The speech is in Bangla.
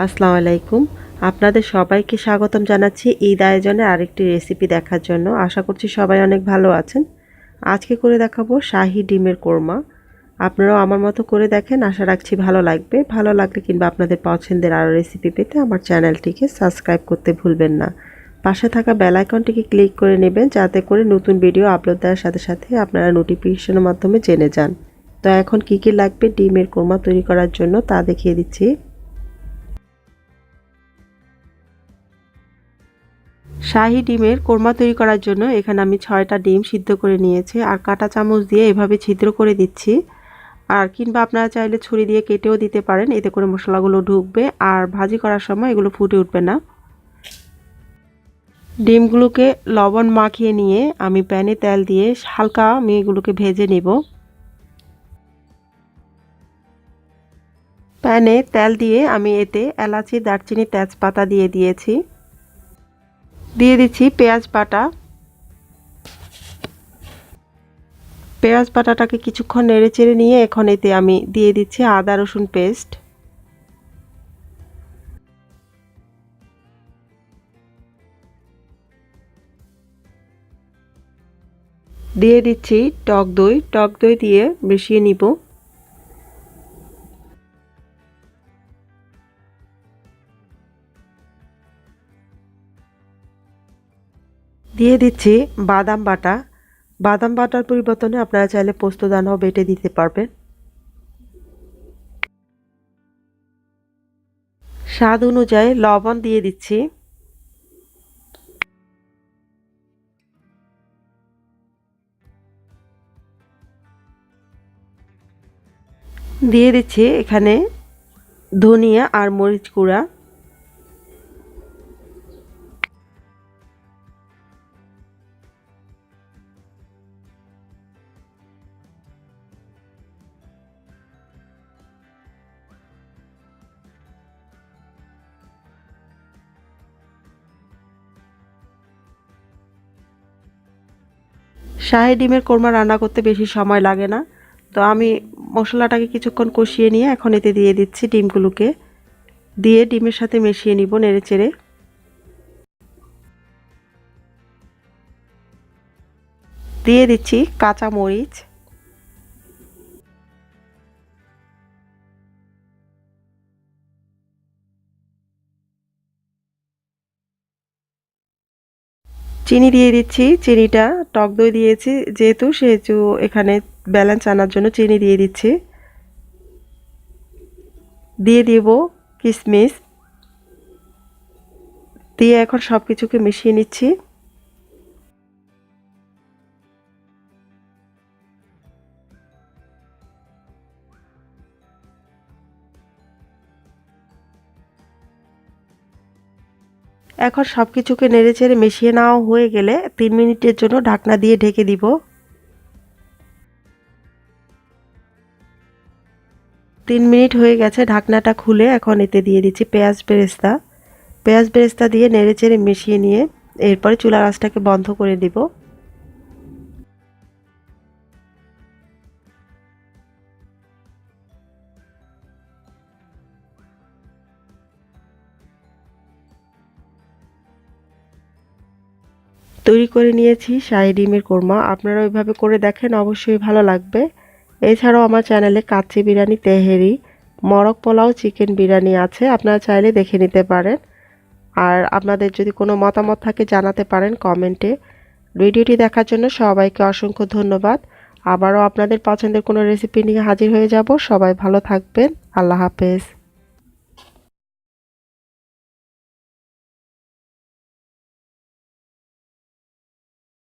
আসসালামু আলাইকুম। আপনাদের সবাইকে স্বাগতম জানাচ্ছি ঈদ আয়োজনে আরেকটি রেসিপি দেখার জন্য। আশা করছি সবাই অনেক ভালো আছেন। আজকে করে দেখাবো শাহি ডিমের কোরমা। আপনারাও আমার মতো করে দেখেন, আশা রাখছি ভালো লাগবে। ভালো লাগলে কিংবা আপনাদের পছন্দের আরও রেসিপি পেতে আমার চ্যানেলটিকে সাবস্ক্রাইব করতে ভুলবেন না। পাশে থাকা বেল আইকনটিকে ক্লিক করে নেবেন, যাতে করে নতুন ভিডিও আপলোড দেওয়ার সাথে সাথে আপনারা নোটিফিকেশনের মাধ্যমে জেনে যান। তো এখন কি কি লাগবে ডিমের কোরমা তৈরি করার জন্য তা দেখিয়ে দিচ্ছি। শাহি ডিমের কোরমা তৈরি করার জন্য এখানে আমি 6টা ডিম সিদ্ধ করে নিয়েছি আর কাঁটা চামচ দিয়ে এভাবে ছিদ্র করে দিচ্ছি। আর কিংবা আপনারা চাইলে ছুরি দিয়ে কেটেও দিতে পারেন, এতে করে মশলাগুলো ঢুকবে আর ভাজি করার সময় এগুলো ফুটে উঠবে না। ডিমগুলোকে লবণ মাখিয়ে নিয়ে আমি প্যানে তেল দিয়ে হালকা আমি এগুলোকে ভেজে নিব। প্যানে তেল দিয়ে আমি এতে এলাচি, দারচিনি, তেজপাতা দিয়ে দিয়েছি। দিয়ে দিচ্ছি পেঁয়াজ বাটা। পেঁয়াজ বাটাটাকে কিছুক্ষণ নেড়েচেড়ে নিয়ে এখন এতে আমি দিয়ে দিচ্ছি আদা রসুন পেস্ট। দিয়ে দিচ্ছি টক দই। টক দই দিয়ে মিশিয়ে নিব। দিয়ে দিচ্ছি বাদাম বাটা। বাদাম বাটার পরিবর্তনে আপনারা চাইলে পোস্তদানাও বেটে দিতে পারবেন। স্বাদ অনুযায়ী লবণ দিয়ে দিচ্ছি। দিয়ে দিচ্ছি এখানে ধনিয়া আর মরিচ গুঁড়া। শাহি ডিমের কোরমা রান্না করতে বেশি সময় লাগে না, তো আমি মশলাটাকে কিছুক্ষণ কষিয়ে নিয়ে এখন এতে দিয়ে দিচ্ছি ডিমগুলোকে। দিয়ে ডিমের সাথে মিশিয়ে নিব নেড়েচেড়ে। দিয়ে দিচ্ছি কাঁচা মরিচ। চিনি দিয়ে দিচ্ছি। চিনিটা টক দই দিয়েছি সেহেতু এখানে ব্যালেন্স আনার জন্য চিনি দিয়ে দিচ্ছি। দিয়ে দিব কিশমিশ। দিয়ে এখন সব কিছুকে মিশিয়ে নিচ্ছি। এখন সব কিছুকে নেড়েচেড়ে মিশিয়ে নেওয়া হয়ে গেলে 3 মিনিটের জন্য ঢাকনা দিয়ে ঢেকে দিব। 3 মিনিট হয়ে গেছে, ঢাকনাটা খুলে এখন এতে দিয়ে দিচ্ছি পেঁয়াজ বেরেস্তা। পেঁয়াজ বেরেস্তা দিয়ে নেড়েচেড়ে মিশিয়ে নিয়ে এরপরে চুলার আঁচটাকে বন্ধ করে দিব। তৈরি করে নিয়েছি শাহি ডিমের কোরমা। আপনারা ওইভাবে করে দেখেন, অবশ্যই ভালো লাগবে। এছাড়াও আমার চ্যানেলে কাচ্চি বিরিয়ানি, তেহেরি, মরক পোলাও, চিকেন বিরিয়ানি আছে, আপনারা চাইলে দেখে নিতে পারেন। আর আপনাদের যদি কোনো মতামত থাকে জানাতে পারেন কমেন্টে। ভিডিওটি দেখার জন্য সবাইকে অসংখ্য ধন্যবাদ। আবারও আপনাদের পছন্দের কোনো রেসিপি নিয়ে হাজির হয়ে যাব। সবাই ভালো থাকবেন। আল্লাহ হাফেজ।